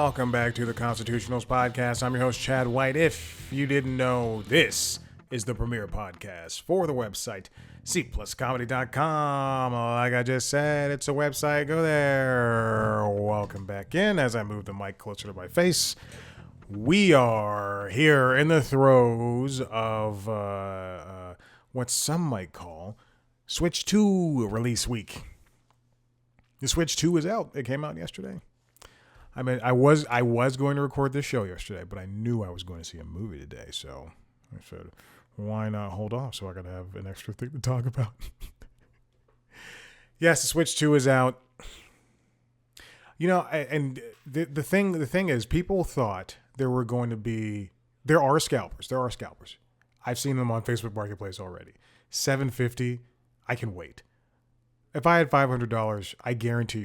Welcome back to the Constitutionals Podcast. I'm your host, Chad White. If you didn't know, this is the premier podcast for the website, cpluscomedy.com. Like I just said, it's a website. Go there. Welcome back in as I move the mic closer to my face. We are here in the throes of what some might call Switch 2 release week. The Switch 2 is out. It came out yesterday. I mean, I was going to record this show yesterday, but I knew I was going to see a movie today, so I said, why not hold off so I could have an extra thing to talk about? Yes, the Switch 2 is out. You know, and the thing is, people thought there are scalpers. There are scalpers. I've seen them on Facebook Marketplace already. $750, I can wait. If I had $500, I guarantee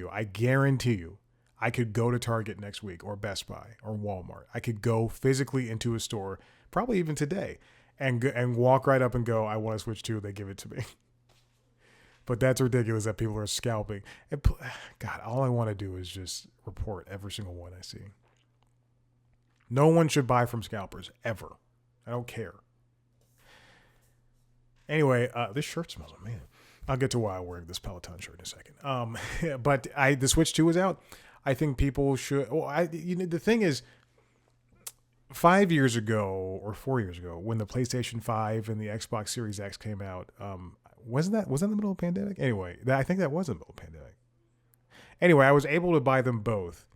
you, I could go to Target next week or Best Buy or Walmart. I could go physically into a store, probably even today, and walk right up and go, I want to Switch 2. They give it to me. But that's ridiculous that people are scalping. And God, all I want to do is just report every single one I see. No one should buy from scalpers, ever. I don't care. Anyway, this shirt smells amazing. I'll get to why I wear this Peloton shirt in a second. But the Switch 2 is out. I think people should. Well, the thing is, 5 years ago or 4 years ago, when the PlayStation 5 and the Xbox Series X came out, was that in the middle of the pandemic? Anyway, I think that was in the middle of the pandemic. Anyway, I was able to buy them both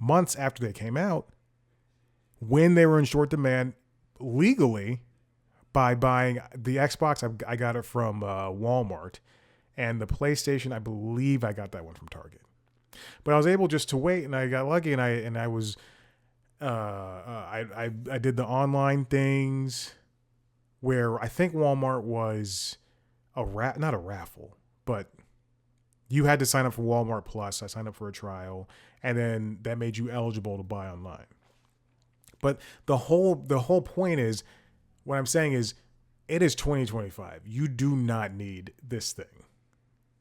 months after they came out, when they were in short demand, legally, by buying the Xbox. I got it from Walmart, and the PlayStation, I believe I got that one from Target. But I was able just to wait, and I got lucky, and I did the online things where I think Walmart was not a raffle, but you had to sign up for Walmart Plus. I signed up for a trial, and then that made you eligible to buy online. But the whole point is, what I'm saying is, it is 2025. You do not need this thing.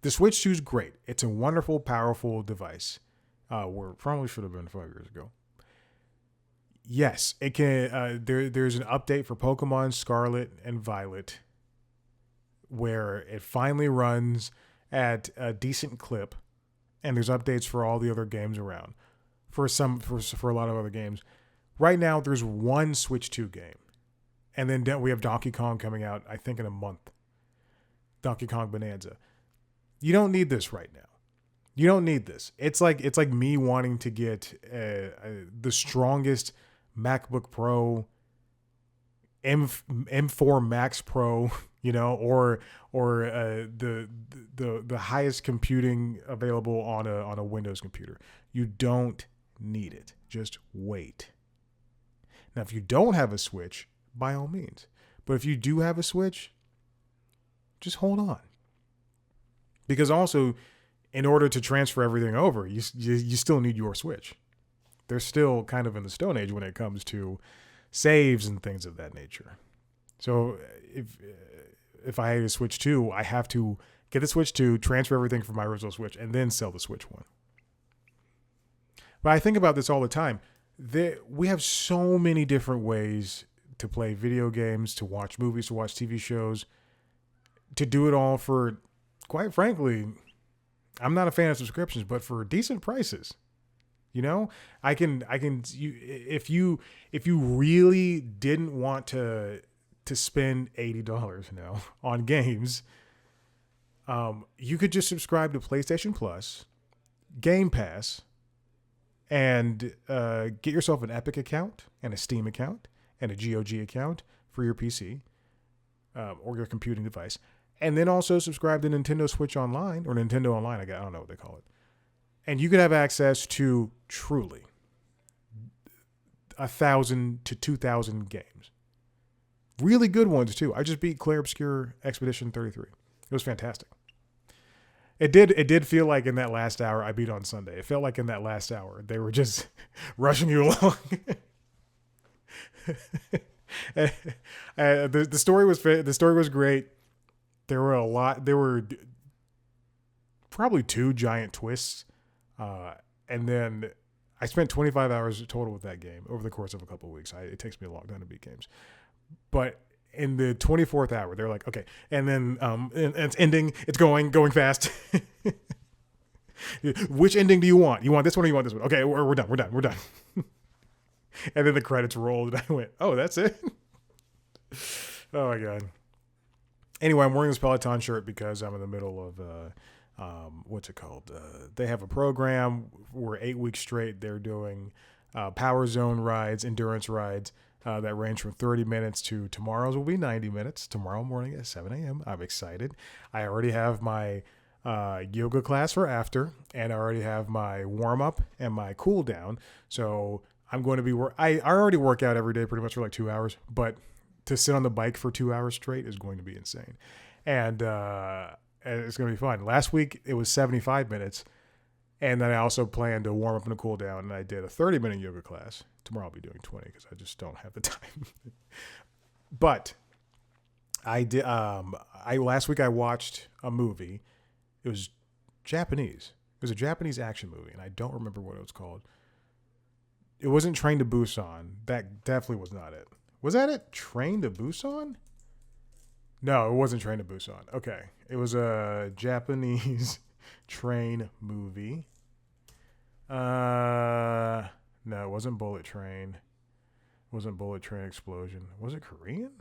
The Switch 2 is great. It's a wonderful, powerful device. Where it probably should have been 5 years ago. Yes, it can. There's an update for Pokemon Scarlet and Violet, where it finally runs at a decent clip, and there's updates for all the other games around. For a lot of other games, right now there's one Switch 2 game, and then we have Donkey Kong coming out, I think, in a month. Donkey Kong Bonanza. You don't need this right now. You don't need this. It's like me wanting to get the strongest MacBook Pro, M4 Max Pro, or the highest computing available on a Windows computer. You don't need it. Just wait. Now, if you don't have a Switch, by all means. But if you do have a Switch, just hold on. Because also, in order to transfer everything over, you still need your Switch. They're still kind of in the Stone Age when it comes to saves and things of that nature. So if I had a Switch 2, I have to get the Switch 2, transfer everything from my original Switch, and then sell the Switch 1. But I think about this all the time. We have so many different ways to play video games, to watch movies, to watch TV shows, to do it all for, quite frankly, I'm not a fan of subscriptions, but for decent prices. If you really didn't want to spend $80 on games, you could just subscribe to PlayStation Plus, Game Pass, and get yourself an Epic account and a Steam account and a GOG account for your PC or your computing device. And then also subscribe to Nintendo Switch Online, or Nintendo Online, I don't know what they call it. And you could have access to truly 1,000 to 2,000 games. Really good ones, too. I just beat Clair Obscur Expedition 33. It was fantastic. It did feel like in that last hour, I beat on Sunday. It felt like in that last hour, they were just rushing you along. The story was great. There were probably two giant twists. And then I spent 25 hours total with that game over the course of a couple of weeks. It takes me a long time to beat games. But in the 24th hour, they're like, okay. And then and it's ending. It's going fast. Which ending do you want? You want this one or you want this one? Okay, we're done. And then the credits rolled, and I went, oh, that's it? Oh, my God. Anyway, I'm wearing this Peloton shirt because I'm in the middle of, what's it called? They have a program where 8 weeks straight they're doing power zone rides, endurance rides that range from 30 minutes to tomorrow's will be 90 minutes, tomorrow morning at 7 a.m. I'm excited. I already have my yoga class for after, and I already have my warm-up and my cool down. So I'm going to be I already work out every day pretty much for like 2 hours, but to sit on the bike for 2 hours straight is going to be insane. And it's going to be fun. Last week it was 75 minutes, and then I also planned to warm up and a cool down, and I did a 30-minute yoga class. Tomorrow I'll be doing 20 because I just don't have the time. But I did. Last week I watched a movie. It was Japanese. It was a Japanese action movie, and I don't remember what it was called. It wasn't Train to Busan. That definitely was not it. Was that it? Train to Busan? No, it wasn't Train to Busan. Okay. It was a Japanese train movie. No, it wasn't Bullet Train. It wasn't Bullet Train Explosion. Was it Korean?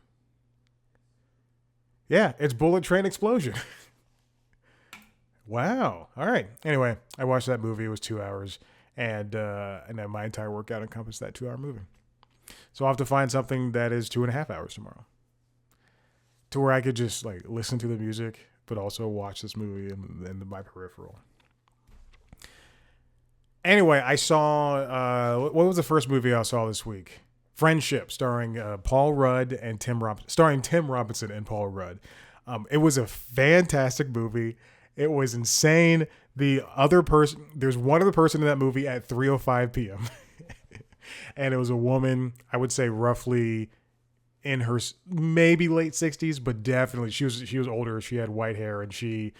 Yeah, it's Bullet Train Explosion. Wow. All right. Anyway, I watched that movie. It was 2 hours, and then my entire workout encompassed that 2 hour movie. So I'll have to find something that is 2.5 hours tomorrow, to where I could just like listen to the music, but also watch this movie in my peripheral. Anyway, I saw what was the first movie I saw this week? Friendship, starring Paul Rudd and Tim Robinson and Paul Rudd. It was a fantastic movie. It was insane. There's one other person in that movie at 3:05 p.m. And it was a woman, I would say roughly in her maybe late 60s, but definitely she was older. She had white hair, and she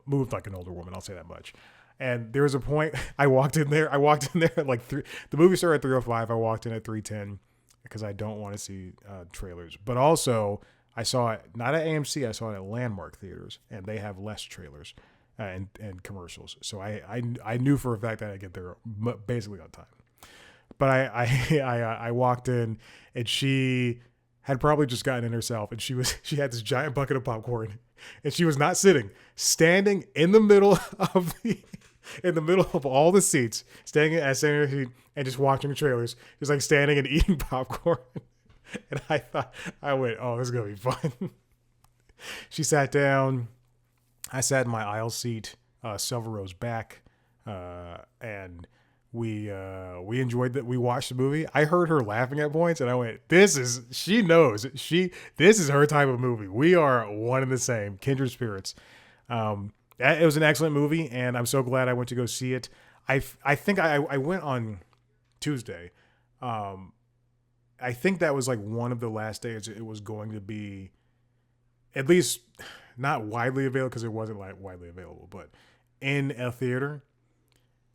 moved like an older woman. I'll say that much. And there was a point I walked in there at like the movie started at 3:05. I walked in at 3:10 because I don't want to see trailers. But also I saw it not at AMC. I saw it at Landmark Theaters, and they have less trailers and commercials. So I knew for a fact that I'd get there basically on time. But I walked in, and she had probably just gotten in herself, and she had this giant bucket of popcorn, and she was not sitting, standing in the middle of all the seats, standing at center seat and just watching trailers, just like standing and eating popcorn. And I went, oh, this is gonna be fun. She sat down. I sat in my aisle seat, several rows back, and we enjoyed that. We watched the movie. I heard her laughing at points, and I went, she knows. This is her type of movie. We are one and the same, kindred spirits. It was an excellent movie, and I'm so glad I went to go see it. I think I went on Tuesday. I think that was like one of the last days it was going to be, at least not widely available, because it wasn't like widely available, but in a theater.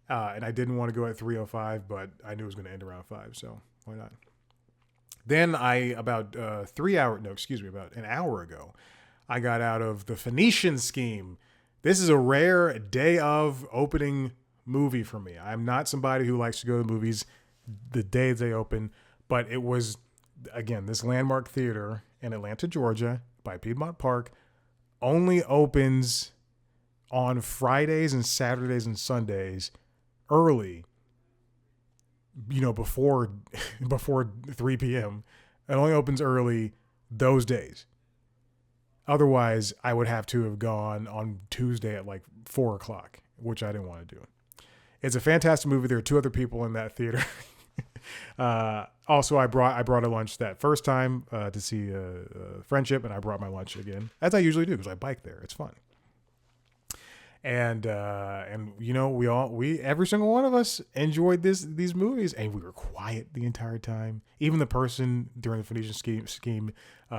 And I didn't want to go at 3:05, but I knew it was going to end around 5, so why not? Then about an hour ago, I got out of The Phoenician Scheme. This is a rare day of opening movie for me. I'm not somebody who likes to go to the movies the day they open, but it was, again, this Landmark Theater in Atlanta, Georgia, by Piedmont Park, only opens on Fridays and Saturdays and Sundays early, before 3 p.m. It only opens early those days. Otherwise, I would have to have gone on Tuesday at like 4 o'clock, which I didn't want to do. It's a fantastic movie. There are 2 other people in that theater. Also, I brought a lunch that first time to see Friendship, and I brought my lunch again, as I usually do, because I bike there. It's fun. And every single one of us enjoyed these movies, and we were quiet the entire time. Even the person during the Phoenician scheme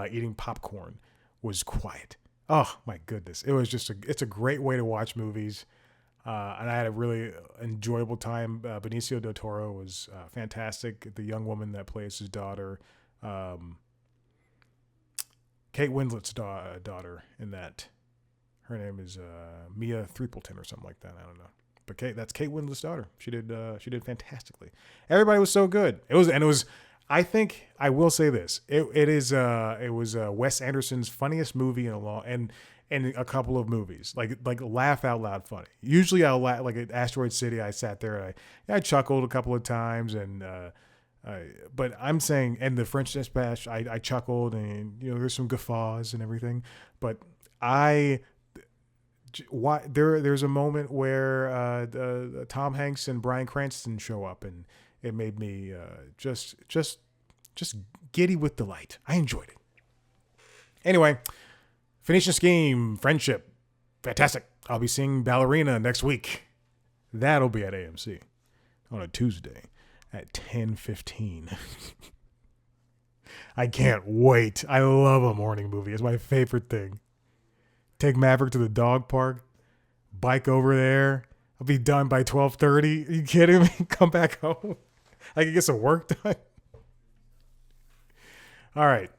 eating popcorn was quiet. Oh my goodness. It's a great way to watch movies. And I had a really enjoyable time. Benicio del Toro was fantastic. The young woman that plays his daughter, Kate Winslet's daughter in that. Her name is Mia Threepleton or something like that. I don't know. But that's Kate Winslet's daughter. She did fantastically. Everybody was so good. It was. I think I will say this. It was Wes Anderson's funniest movie in a long and a couple of movies. Like laugh out loud funny. Usually I'll laugh, like at Asteroid City. I sat there and I chuckled a couple of times and. But I'm saying, and the French Dispatch, I chuckled and there's some guffaws and everything. But there's a moment where Tom Hanks and Bryan Cranston show up, and it made me just giddy with delight. I enjoyed it. Anyway, Phoenician Scheme, Friendship, fantastic. I'll be seeing Ballerina next week. That'll be at AMC on a Tuesday at 10:15. I can't wait. I love a morning movie. It's my favorite thing. Take Maverick to the dog park, bike over there. I'll be done by 12:30. Are you kidding me? Come back home. I can get some work done. All right.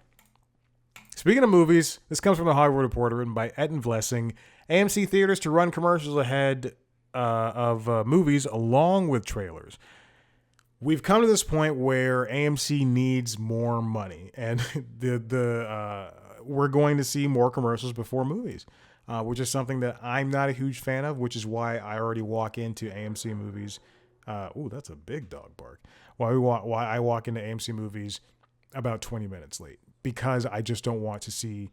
Speaking of movies, this comes from the Hollywood Reporter, written by Etten Vlessing. AMC theaters to run commercials ahead of movies along with trailers. We've come to this point where AMC needs more money, and we're going to see more commercials before movies, which is something that I'm not a huge fan of, which is why I already walk into AMC movies. Ooh, that's a big dog bark. Why I walk into AMC movies about 20 minutes late, because I just don't want to see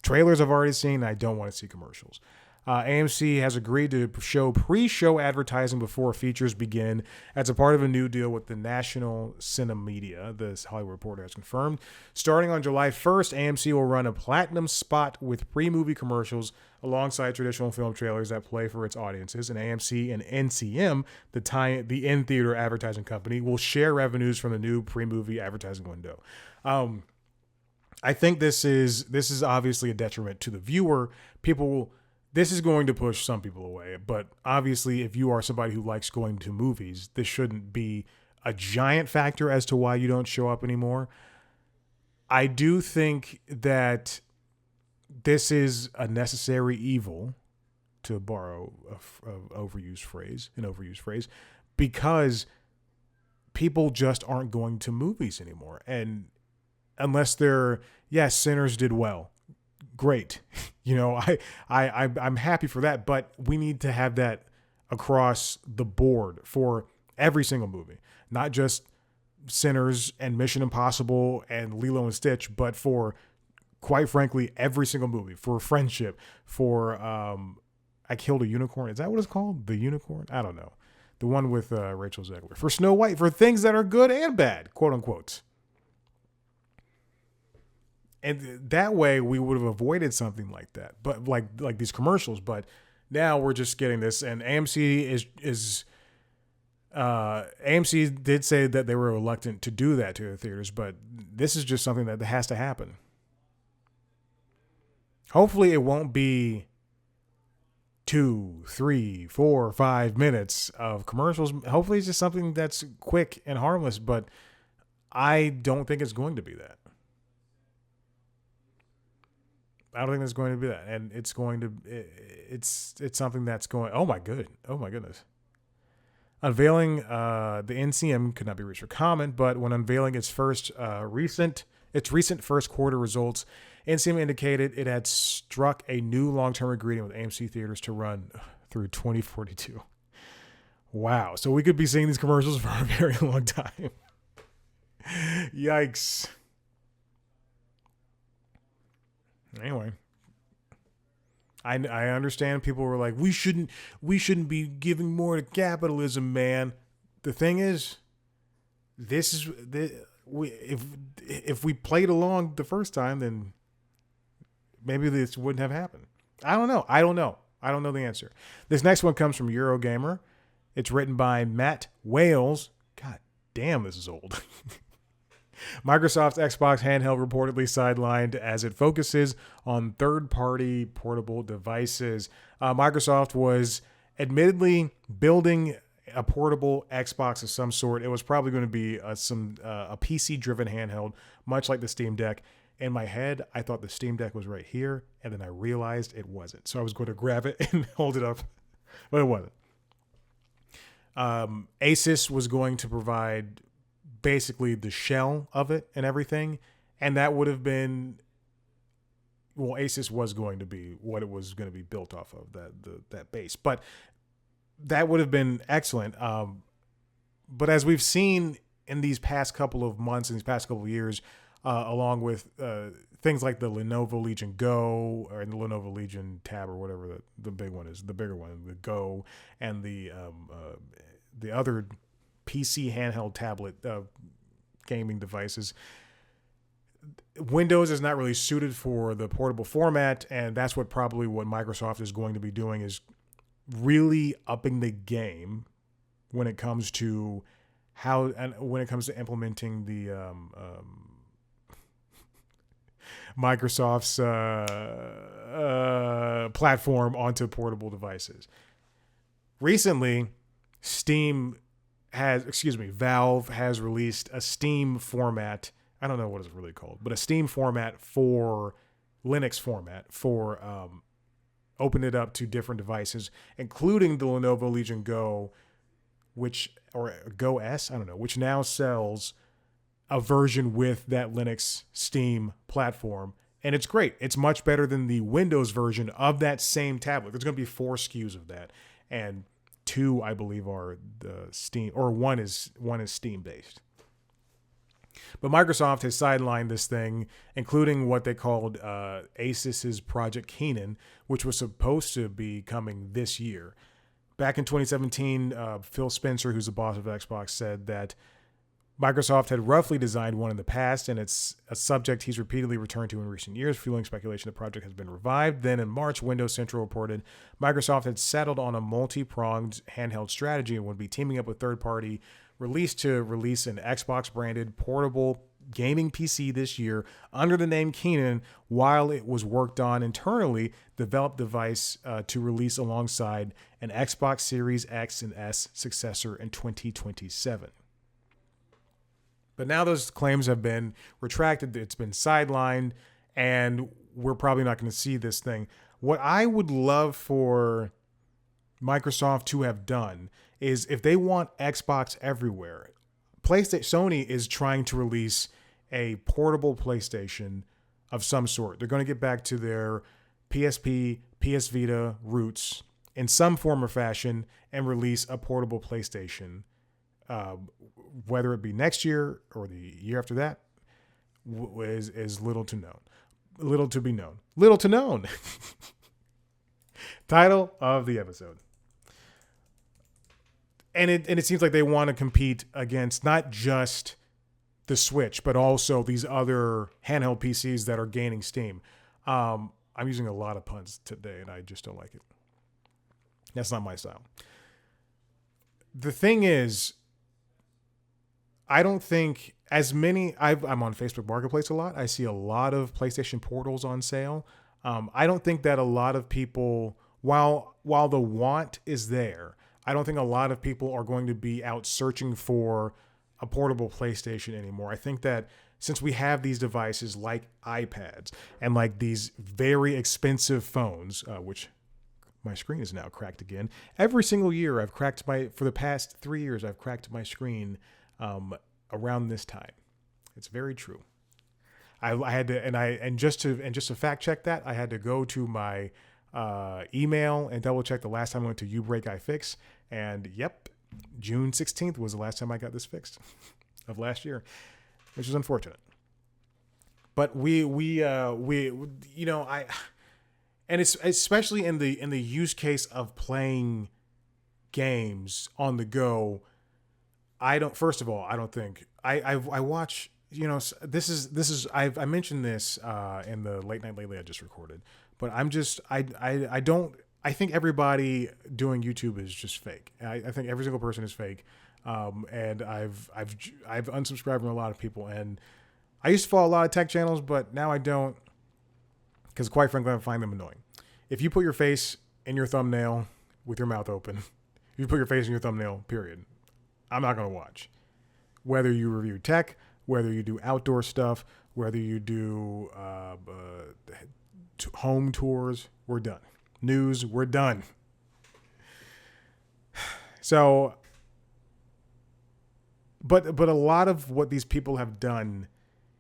trailers I've already seen. And I don't want to see commercials. AMC has agreed to show pre-show advertising before features begin as a part of a new deal with the National Cinema Media, the Hollywood Reporter has confirmed. Starting on July 1st, AMC will run a platinum spot with pre-movie commercials alongside traditional film trailers that play for its audiences. And AMC and NCM, the in-theater advertising company, will share revenues from the new pre-movie advertising window. I think this is obviously a detriment to the viewer. This is going to push some people away, but obviously if you are somebody who likes going to movies, this shouldn't be a giant factor as to why you don't show up anymore. I do think that this is a necessary evil, to borrow an overused phrase, because people just aren't going to movies anymore. And unless Sinners did well. Great. I'm happy for that, but we need to have that across the board for every single movie, not just Sinners and Mission Impossible and Lilo and Stitch, but for, quite frankly, every single movie, for Friendship, for I Killed a Unicorn. Is that what it's called? The Unicorn? I don't know. The one with Rachel Zegler. For Snow White, for things that are good and bad, quote unquote. And that way we would have avoided something like that, but like these commercials. But now we're just getting this, and AMC AMC did say that they were reluctant to do that to the theaters, but this is just something that has to happen. Hopefully it won't be 2, 3, 4, 5 minutes of commercials. Hopefully it's just something that's quick and harmless, but I don't think it's going to be that. I don't think it's going to be that, and it's something that's going. Oh my goodness! Unveiling the NCM could not be reached for comment, but when unveiling its recent first quarter results, NCM indicated it had struck a new long-term agreement with AMC theaters to run through 2042. Wow! So we could be seeing these commercials for a very long time. Yikes! Anyway, I understand people were like, we shouldn't be giving more to capitalism, man. The thing is, if we played along the first time, then maybe this wouldn't have happened. I don't know. I don't know the answer. This next one comes from Eurogamer. It's written by Matt Wales. God damn, this is old. Microsoft's Xbox handheld reportedly sidelined as it focuses on third-party portable devices. Microsoft was admittedly, building a portable Xbox of some sort, it was probably going to be a PC-driven handheld, much like the Steam Deck. In my head, I thought the Steam Deck was right here, and then I realized it wasn't. So I was going to grab it and hold it up, but it wasn't. Asus was going to provide basically the shell of it and everything, and that would have been, well, Asus was going to be what it was going to be built off of, that base, but that would have been excellent. But as we've seen in these past couple of months, in these past couple of years, along with things like the Lenovo Legion Go or the Lenovo Legion Tab or whatever the big one is, the bigger one, the Go, and the other PC handheld tablet gaming devices, Windows is not really suited for the portable format, and that's what Microsoft is going to be doing, is really upping the game when it comes to implementing the Microsoft's platform onto portable devices. Recently, Valve has released a Steam format. I don't know what it's really called, but a Steam format for Linux format for open it up to different devices, including the Lenovo Legion Go, or Go S, I don't know, which now sells a version with that Linux Steam platform. And it's great. It's much better than the Windows version of that same tablet. There's going to be 4 SKUs of that. And 2, I believe, are the Steam, or one is Steam based. But Microsoft has sidelined this thing, including what they called Asus's Project Keenan, which was supposed to be coming this year. Back in 2017, Phil Spencer, who's the boss of Xbox, said that Microsoft had roughly designed one in the past, and it's a subject he's repeatedly returned to in recent years, fueling speculation the project has been revived. Then in March, Windows Central reported Microsoft had settled on a multi-pronged handheld strategy and would be teaming up with third-party release an Xbox-branded portable gaming PC this year under the name Keenan, while it was worked on internally, developed device to release alongside an Xbox Series X and S successor in 2027. But now those claims have been retracted. It's been sidelined, and we're probably not going to see this thing. What I would love for Microsoft to have done is, if they want Xbox everywhere, Sony is trying to release a portable PlayStation of some sort. They're going to get back to their PSP, PS Vita roots in some form or fashion and release a portable PlayStation. Whether it be next year or the year after that, is little to known. Little to be known. Little to known. Title of the episode. And it seems like they want to compete against not just the Switch, but also these other handheld PCs that are gaining steam. I'm using a lot of puns today, and I just don't like it. That's not my style. The thing is, I don't think as many. I'm on Facebook Marketplace a lot. I see a lot of PlayStation Portals on sale. I don't think that a lot of people, while the want is there, I don't think a lot of people are going to be out searching for a portable PlayStation anymore. I think that since we have these devices like iPads and like these very expensive phones, which my screen is now cracked again. Every single year for the past 3 years, I've cracked my screen around this time. It's very true. I had to, and just to fact check that, I had to go to my email and double check the last time I went to Ubreak iFix, and yep, June 16th was the last time I got this fixed of last year, which is unfortunate. But and it's especially in the use case of playing games on the go. I don't think I watch, I mentioned this in the Late Night Lately I just recorded, but I think everybody doing YouTube is just fake. I think every single person is fake. And I've unsubscribed from a lot of people, and I used to follow a lot of tech channels, but now I don't, because quite frankly, I find them annoying. If you put your face in your thumbnail with your mouth open. You put your face in your thumbnail, period. I'm not going to watch. Whether you review tech, whether you do outdoor stuff, whether you do home tours, we're done. News, we're done. So, but a lot of what these people have done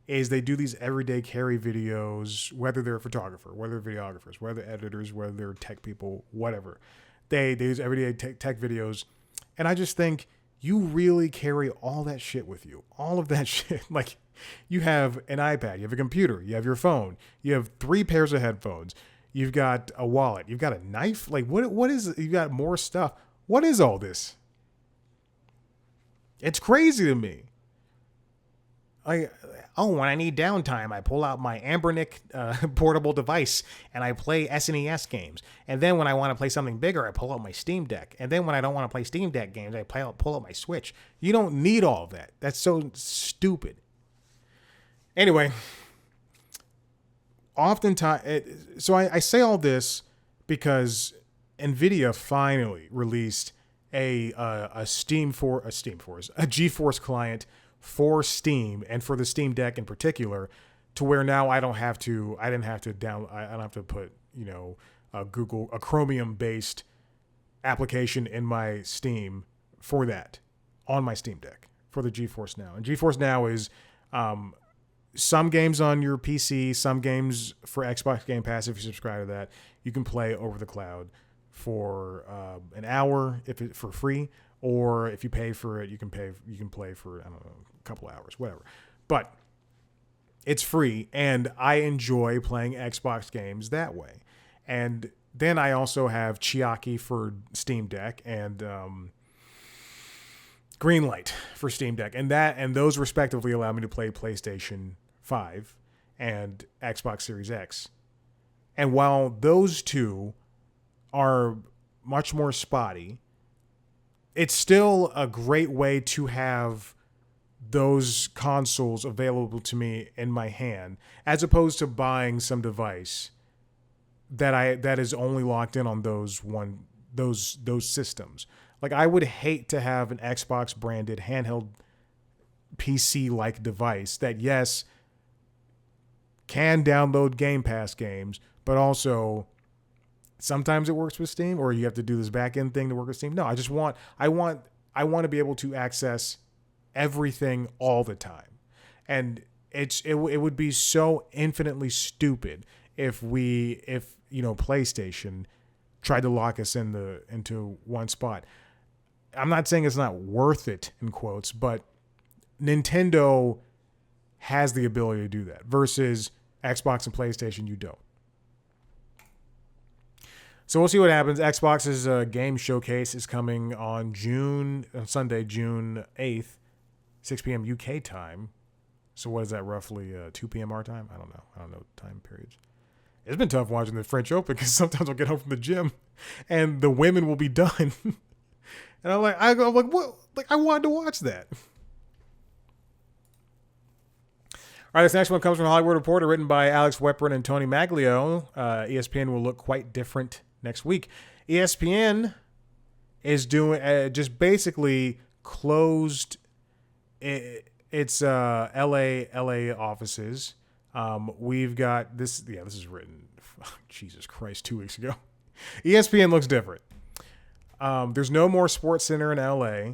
is they do these everyday carry videos, whether they're a photographer, whether they're videographers, whether they're editors, whether they're tech people, whatever. They use everyday tech videos. And I just think you really carry all that shit with you. All of that shit. Like, you have an iPad, you have a computer, you have your phone, you have 3 pairs of headphones, you've got a wallet, you've got a knife. Like, what is, you got more stuff. What is all this? It's crazy to me. Like, when I need downtime, I pull out my Ambernick portable device and I play SNES games. And then when I want to play something bigger, I pull out my Steam Deck. And then when I don't want to play Steam Deck games, I pull out my Switch. You don't need all of that. That's so stupid. Anyway, oftentimes, so I say all this because NVIDIA finally released a GeForce client for Steam and for the Steam Deck in particular, to where now I don't have to put, a Chromium based application in my Steam for that on my Steam Deck for the GeForce Now. And GeForce Now is some games on your PC, some games for Xbox Game Pass. If you subscribe to that, you can play over the cloud for an hour for free, or if you pay for it, you can play for, I don't know, a couple hours, whatever. But it's free, and I enjoy playing Xbox games that way. And then I also have Chiaki for Steam Deck and Greenlight for Steam Deck, and those respectively allow me to play PlayStation 5 and Xbox Series X. And while those two are much more spotty, it's still a great way to have those consoles available to me in my hand, as opposed to buying some device that is only locked in on those systems. Like, I would hate to have an Xbox branded handheld PC like device that, yes, can download Game Pass games, but also sometimes it works with Steam, or you have to do this back end thing to work with Steam. No, I want to be able to access everything all the time. And it would be so infinitely stupid if PlayStation tried to lock us into one spot. I'm not saying it's not worth it, in quotes, but Nintendo has the ability to do that versus Xbox and PlayStation, you don't. So we'll see what happens. Xbox's game showcase is coming on Sunday, June 8th, 6 p.m. UK time. So what is that, roughly 2 p.m. our time? I don't know time periods. It's been tough watching the French Open because sometimes I'll get home from the gym and the women will be done. And I'm like, what? Like, I wanted to watch that. All right, this next one comes from Hollywood Reporter, written by Alex Weprin and Tony Maglio. ESPN will look quite different next week. ESPN is doing just basically closed its LA offices. We've got this. Yeah, this is written, Jesus Christ, 2 weeks ago. ESPN looks different. There's no more Sports Center in LA.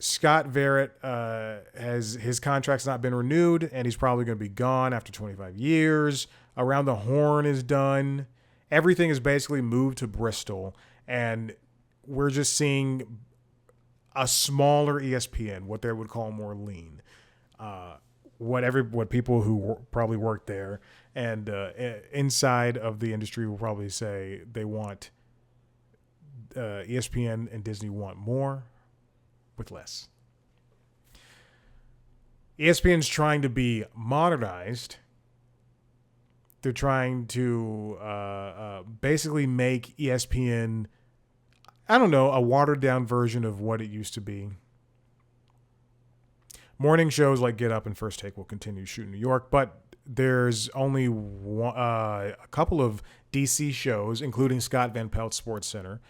Scott Verrett his contract's not been renewed, and he's probably going to be gone after 25 years. Around the Horn is done. Everything is basically moved to Bristol, and we're just seeing a smaller ESPN, what they would call more lean. What people who probably work there and inside of the industry will probably say they want ESPN and Disney want more with less. ESPN's trying to be modernized. They're trying to basically make ESPN, I don't know, a watered down version of what it used to be. Morning shows like Get Up and First Take will continue to shoot in New York, but there's only a couple of DC shows, including Scott Van Pelt's Sports Center,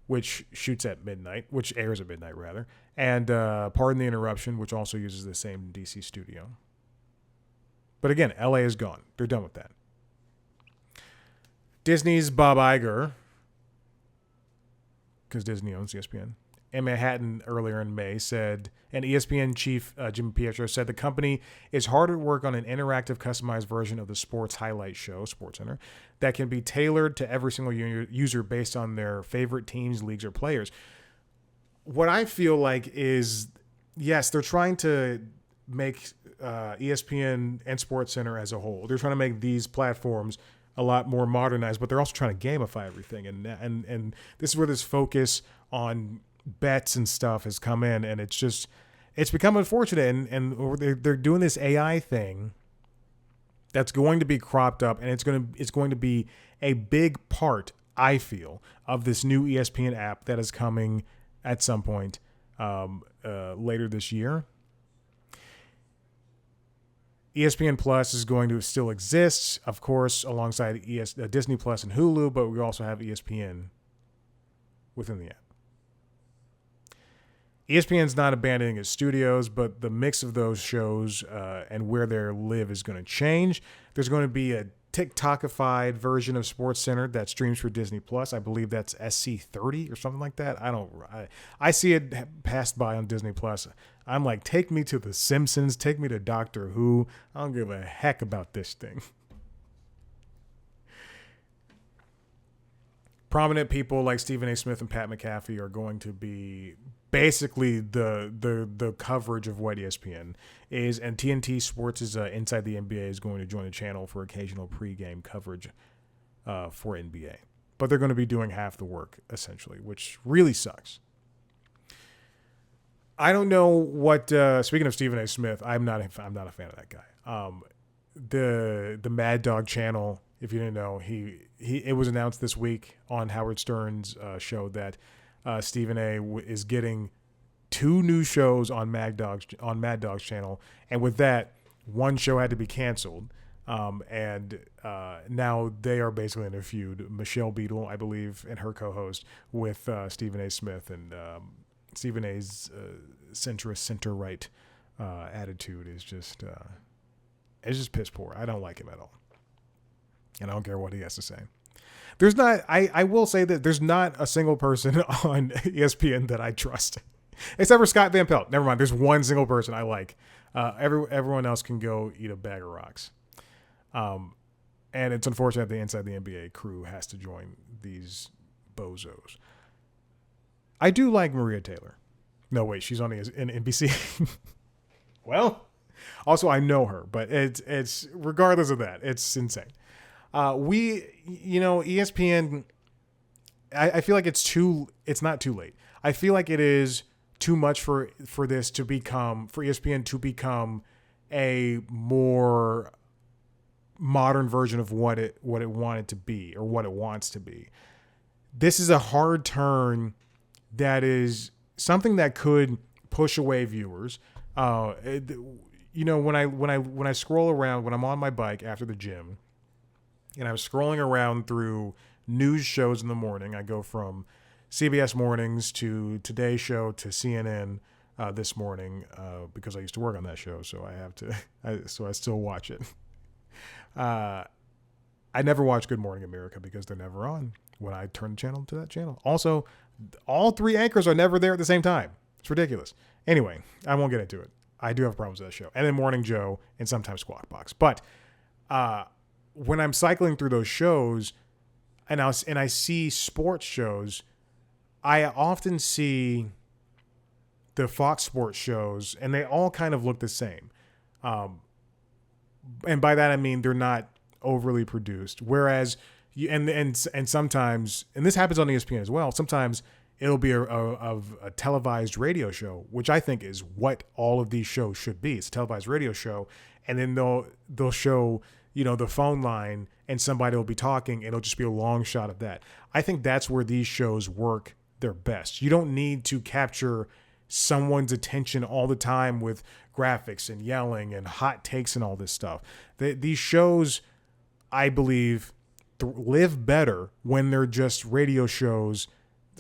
which shoots at midnight, which airs at midnight rather, and Pardon the Interruption, which also uses the same DC studio. But again, LA is gone. They're done with that. Disney's Bob Iger, because Disney owns ESPN, in Manhattan earlier in May said, and ESPN chief Jimmy Pietro said the company is hard at work on an interactive, customized version of the sports highlight show, SportsCenter, that can be tailored to every single user based on their favorite teams, leagues, or players. What I feel like is, yes, they're trying to make ESPN and SportsCenter as a whole. They're trying to make these platforms a lot more modernized, but they're also trying to gamify everything. And this is where this focus on bets and stuff has come in, and it's become unfortunate. And they're doing this AI thing that's going to be cropped up, and it's going to be a big part, I feel, of this new ESPN app that is coming at some point later this year. ESPN Plus is going to still exist, of course, alongside Disney Plus and Hulu, but we also have ESPN within the app. ESPN's not abandoning its studios, but the mix of those shows and where they live is going to change. There's going to be a TikTokified version of SportsCenter that streams for Disney Plus. I believe that's SC30 or something like that. I see it passed by on Disney Plus. I'm like, take me to The Simpsons, take me to Doctor Who. I don't give a heck about this thing. Prominent people like Stephen A. Smith and Pat McAfee are going to be basically the coverage of what ESPN is, and TNT Sports' Inside the NBA is going to join the channel for occasional pregame coverage for NBA. But they're going to be doing half the work, essentially, which really sucks. I don't know what. Speaking of Stephen A. Smith, I'm not a fan of that guy. The Mad Dog channel, if you didn't know, it was announced this week on Howard Stern's show that Stephen A. is getting 2 new shows on Mad Dog's channel, and with that, one show had to be canceled. And now they are basically in a feud. Michelle Beadle, I believe, and her co-host with Stephen A. Smith, and Stephen A.'s centrist, center-right attitude is just it's just piss poor. I don't like him at all, and I don't care what he has to say. There's not. I will say that there's not a single person on ESPN that I trust, except for Scott Van Pelt. Never mind. There's one single person I like. Everyone else can go eat a bag of rocks. And it's unfortunate the Inside the NBA crew has to join these bozos. I do like Maria Taylor. No, wait, she's on in NBC. Well, also I know her, but it's regardless of that, it's insane. ESPN, I feel like it's not too late. I feel like it is too much for ESPN to become a more modern version of what it wanted to be, or what it wants to be. This is a hard turn that is something that could push away viewers. When I scroll around, when I'm on my bike after the gym, and I'm scrolling around through news shows in the morning, I go from CBS Mornings to Today Show to CNN this morning because I used to work on that show, so I still watch it. I never watch Good Morning America because they're never on when I turn the channel to that channel. Also, all 3 anchors are never there at the same time. It's ridiculous. Anyway, I won't get into it. I do have problems with that show. And then Morning Joe and sometimes Squawk Box. But when I'm cycling through those shows and I see sports shows, I often see the Fox Sports shows, and they all kind of look the same. And by that I mean they're not overly produced. Whereas and sometimes, and this happens on ESPN as well, sometimes it'll be a televised radio show, which I think is what all of these shows should be. It's a televised radio show, and then they'll show, the phone line, and somebody will be talking, and it'll just be a long shot of that. I think that's where these shows work their best. You don't need to capture someone's attention all the time with graphics and yelling and hot takes and all this stuff. These shows, I believe, live better when they're just radio shows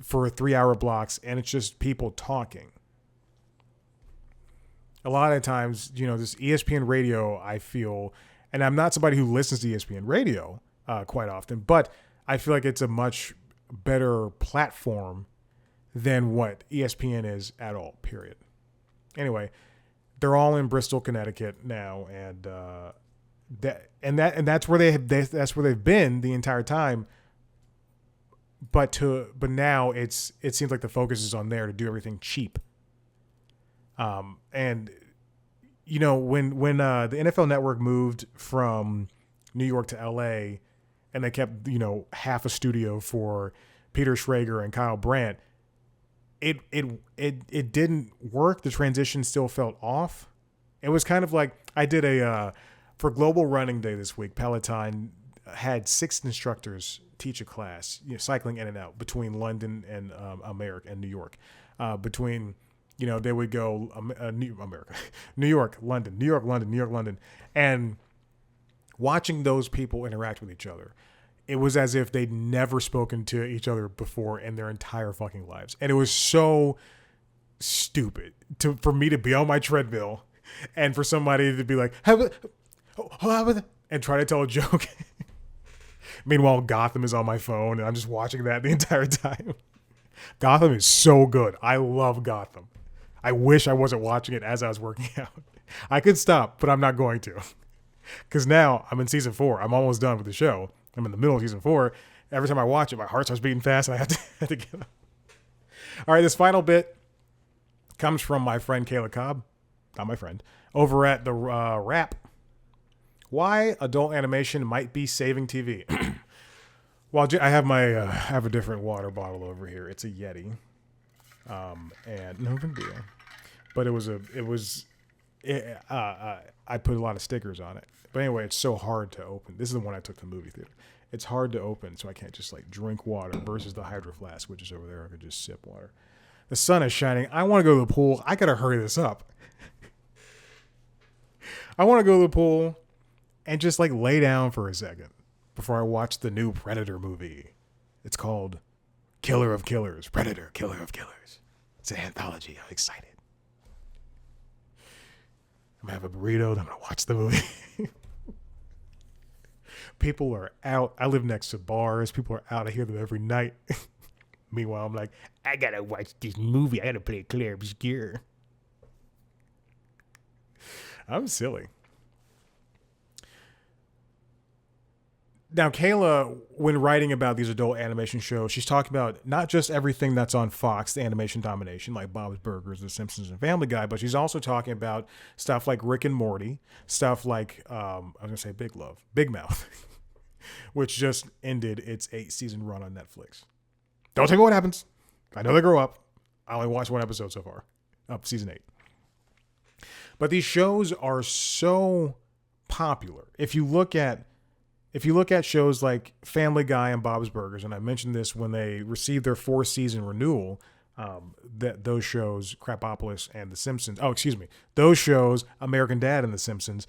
for 3-hour blocks and it's just people talking. A lot of times, this ESPN radio, I feel, and I'm not somebody who listens to ESPN radio quite often, but I feel like it's a much better platform than what ESPN is at all, period. Anyway, they're all in Bristol, Connecticut now, and that's where that's where they've been the entire time. But now it seems like the focus is on there to do everything cheap. And when the NFL Network moved from New York to LA, and they kept half a studio for Peter Schrager and Kyle Brandt, it didn't work. The transition still felt off. It was kind of like I did for Global Running Day this week. Peloton had 6 instructors teach a class, cycling in and out between London and America and New York. Between they would go New York, London, New York, London, New York, London, and watching those people interact with each other. It was as if they'd never spoken to each other before in their entire fucking lives. And it was so stupid for me to be on my treadmill and for somebody to be like, and try to tell a joke. Meanwhile, Gotham is on my phone and I'm just watching that the entire time. Gotham is so good. I love Gotham. I wish I wasn't watching it as I was working out. I could stop, but I'm not going to. Because now I'm in season 4. I'm almost done with the show. I'm in the middle of season 4. Every time I watch it, my heart starts beating fast and I have to get up. All right, this final bit comes from my friend Kayla Cobb. Not my friend. Over at the Wrap. Why adult animation might be saving TV. Well, I have a different water bottle over here. It's a Yeti. And no big deal. But I put a lot of stickers on it. But anyway, it's so hard to open. This is the one I took to the movie theater. It's hard to open, so I can't just drink water versus the Hydro Flask, which is over there. I could just sip water. The sun is shining. I want to go to the pool. I got to hurry this up. I want to go to the pool and just lay down for a second before I watch the new Predator movie. It's called Killer of Killers. Predator, Killer of Killers. It's an anthology. I'm excited. I'm going to have a burrito. I'm going to watch the movie. People are out. I live next to bars. People are out. I hear them every night. Meanwhile, I'm like, I got to watch this movie. I got to play Claire Obscure. I'm silly. Now, Kayla, when writing about these adult animation shows, she's talking about not just everything that's on Fox, the animation domination, like Bob's Burgers, The Simpsons, and Family Guy, but she's also talking about stuff like Rick and Morty, stuff like, I was going to say Big Mouth, which just ended its 8-season run on Netflix. Don't tell me what happens. I know they grow up. I only watched 1 episode so far, up season 8. But these shows are so popular. If you look at shows like Family Guy and Bob's Burgers, and I mentioned this when they received their 4-season renewal, that those shows, Crapopolis and The Simpsons, those shows, American Dad and The Simpsons,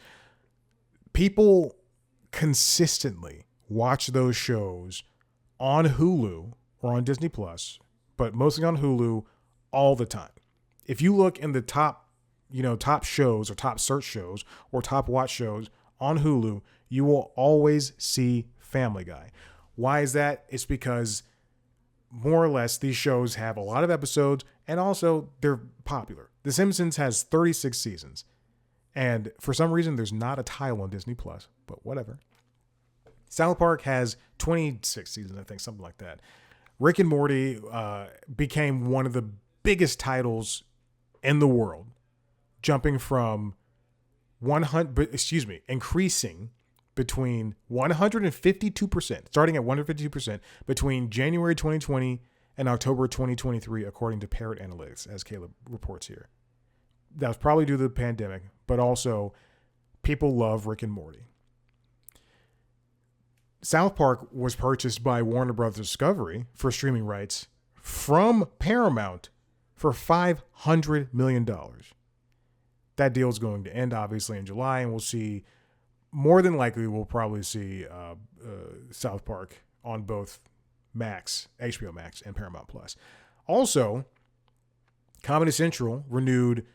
people consistently watch those shows on Hulu or on Disney Plus, but mostly on Hulu all the time. If you look in the top shows or top search shows or top watch shows on Hulu, you will always see Family Guy. Why is that? It's because more or less these shows have a lot of episodes and also they're popular. The Simpsons has 36 seasons. And for some reason, there's not a title on Disney Plus, but whatever. South Park has 26 seasons, I think, something like that. Rick and Morty became one of the biggest titles in the world, jumping from increasing between 152%, starting at 152% between January 2020 and October 2023, according to Parrot Analytics, as Caleb reports here. That was probably due to the pandemic, but also people love Rick and Morty. South Park was purchased by Warner Brothers Discovery for streaming rights from Paramount for $500 million. That deal is going to end, obviously, in July, and we'll see, more than likely, we'll probably see South Park on both Max, HBO Max, and Paramount Plus. Also, Comedy Central renewed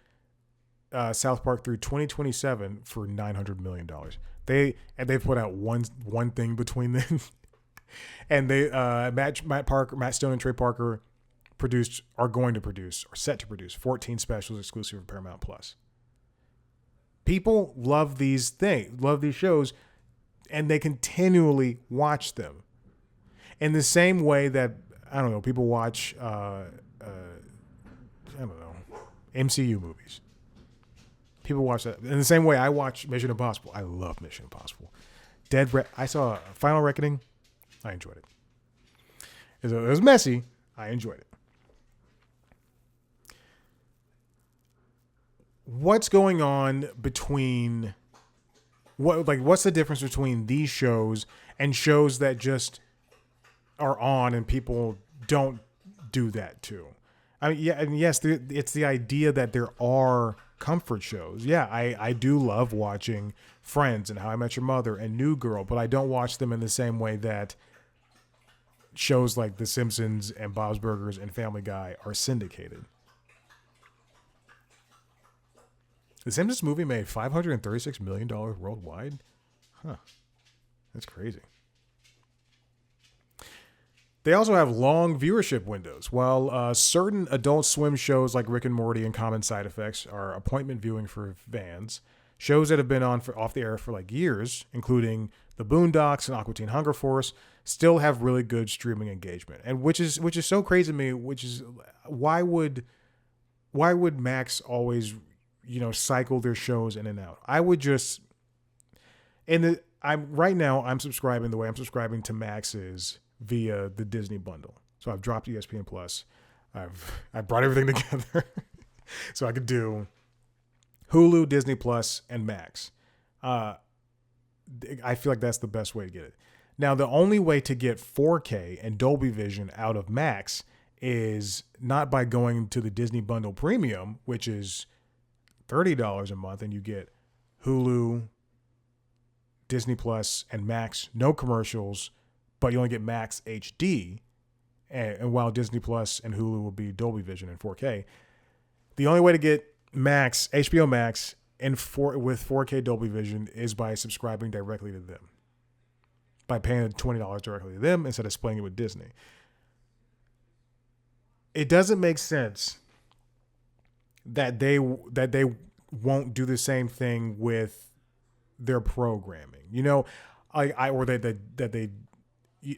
South Park through 2027 for $900 million. They put out one thing between them, and they Matt Stone, and Trey Parker are set to produce 14 specials exclusive for Paramount Plus. People love these shows, and they continually watch them. In the same way that, I don't know, people watch MCU movies. People watch that in the same way I watch Mission Impossible. I love Mission Impossible. I saw Final Reckoning. I enjoyed it. It was messy. I enjoyed it. What's going on between what's the difference between these shows and shows that just are on and people don't do that too? I mean, yeah, and yes, it's the idea that there are comfort shows. Yeah, I do love watching Friends and How I Met Your Mother and New Girl, but I don't watch them in the same way that shows like The Simpsons and Bob's Burgers and Family Guy are syndicated. The Simpsons movie made $536 million worldwide? Huh. That's crazy. They also have long viewership windows. While certain Adult Swim shows like Rick and Morty and Common Side Effects are appointment viewing for fans, shows that have been off the air for like years, including The Boondocks and Aqua Teen Hunger Force, still have really good streaming engagement. And which is so crazy to me, which is why would Max always, cycle their shows in and out? I would just I'm subscribing the way I'm subscribing to Max is via the Disney bundle. So I've dropped ESPN Plus. I brought everything together so I could do Hulu, Disney Plus, and Max. I feel like that's the best way to get it. Now, the only way to get 4K and Dolby Vision out of Max is not by going to the Disney Bundle Premium, which is $30 a month, and you get Hulu, Disney Plus, and Max, no commercials, but you only get Max HD, and while Disney Plus and Hulu will be Dolby Vision and 4K. The only way to get Max, HBO Max, with 4K Dolby Vision is by subscribing directly to them, by paying $20 directly to them instead of splitting it with Disney. It doesn't make sense that they won't do the same thing with their programming.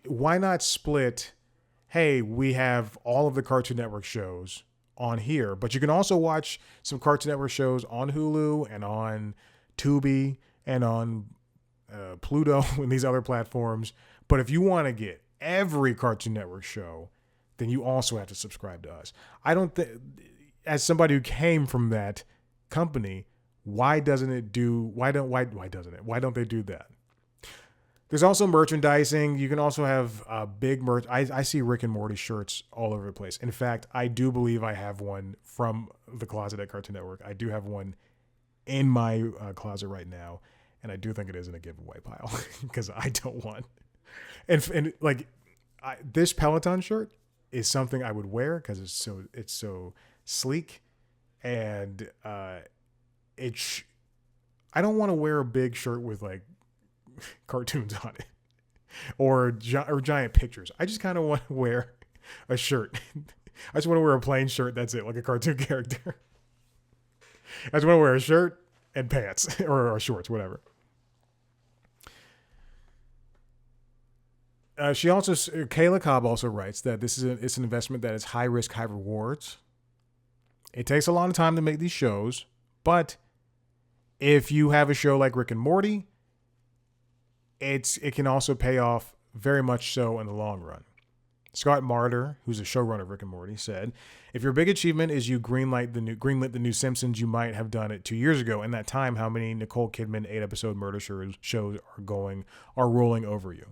Why not split? Hey, we have all of the Cartoon Network shows on here, but you can also watch some Cartoon Network shows on Hulu and on Tubi and on Pluto and these other platforms. But if you want to get every Cartoon Network show, then you also have to subscribe to us. I don't think, as somebody who came from that company, why don't they do that? There's also merchandising. You can also have big merch. I see Rick and Morty shirts all over the place. In fact, I do believe I have one from the closet at Cartoon Network. I do have one in my closet right now, and I do think it is in a giveaway pile because I don't want. This Peloton shirt is something I would wear because it's so sleek, and I don't want to wear a big shirt with like cartoons on it or giant pictures. I just kind of want to wear a shirt. I just want to wear a plain shirt. That's it, like a cartoon character. I just want to wear a shirt and pants or shorts, whatever. Kayla Cobb also writes that it's an investment that is high risk, high rewards. It takes a long time to make these shows, but if you have a show like Rick and Morty, it can also pay off very much so in the long run. Scott Marder, who's a showrunner of Rick and Morty, said, "If your big achievement is you greenlit the new Simpsons, you might have done it 2 years ago. In that time, how many Nicole Kidman 8-episode murder shows are rolling over you?"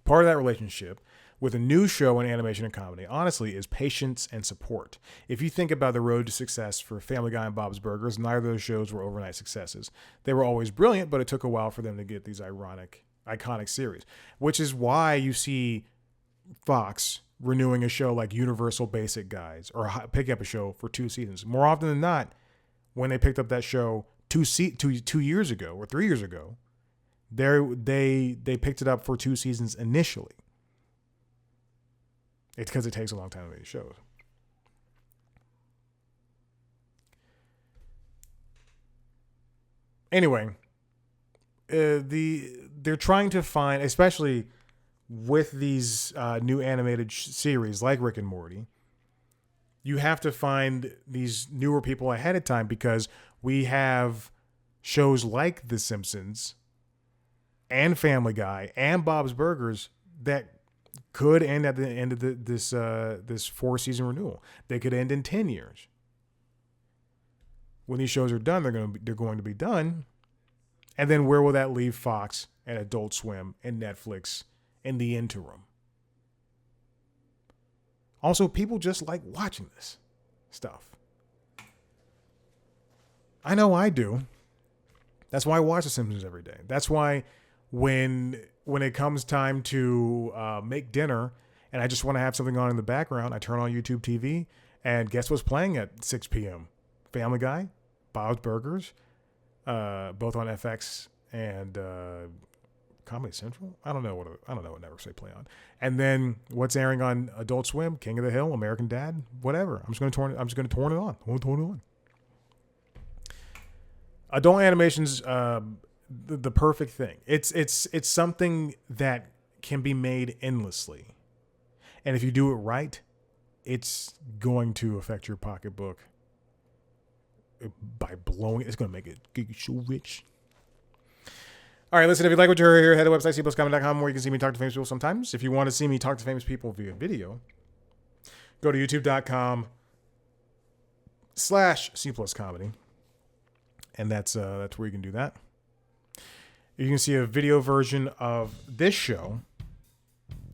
Part of that relationship with a new show in animation and comedy, honestly, is patience and support. If you think about the road to success for Family Guy and Bob's Burgers, neither of those shows were overnight successes. They were always brilliant, but it took a while for them to get these iconic series, which is why you see Fox renewing a show like Universal Basic Guys or picking up a show for 2 seasons. More often than not, when they picked up that show 2 years ago or 3 years ago, they picked it up for 2 seasons initially. It's because it takes a long time to make shows. Anyway, they're trying to find, especially with these new animated series like Rick and Morty, you have to find these newer people ahead of time because we have shows like The Simpsons and Family Guy and Bob's Burgers that could end at the end of this 4-season renewal. They could end in 10 years. When these shows are done, they're going to be done. And then where will that leave Fox and Adult Swim and Netflix in the interim? Also, people just like watching this stuff. I know I do. That's why I watch The Simpsons every day. That's why when it comes time to make dinner and I just want to have something on in the background, I turn on YouTube TV and guess what's playing at 6 p.m.? Family Guy, Bob's Burgers, both on FX and Comedy Central. I don't know what networks they play on. And then what's airing on Adult Swim, King of the Hill, American Dad, whatever. I'm just going to turn it on. Adult animation's the perfect thing. It's something that can be made endlessly. And if you do it right, it's going to affect your pocketbook by blowing. It's going to make it get you so rich. All right, listen, if you like what you heard here, head to the website, cpluscomedy.com, where you can see me talk to famous people sometimes. If you want to see me talk to famous people via video, go to youtube.com/cpluscomedy. And that's where you can do that. You can see a video version of this show,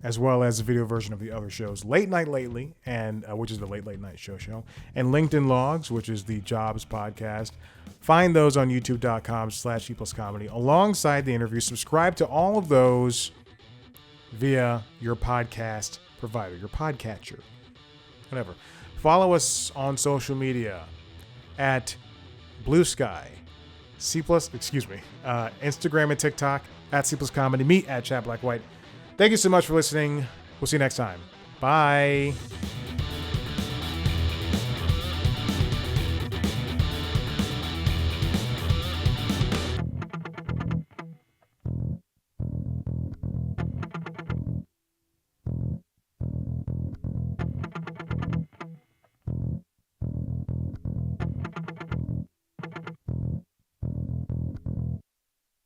as well as a video version of the other shows, Late Night Lately, and which is the Late Night Show, and LinkedIn Logs, which is the Jobs podcast. Find those on youtube.com/cpluscomedy alongside the interview. Subscribe to all of those via your podcast provider, your podcatcher, whatever. Follow us on social media at Blue Sky, Instagram and TikTok at cpluscomedy, me at Chat Black White. Thank you so much for listening. We'll see you next time. Bye.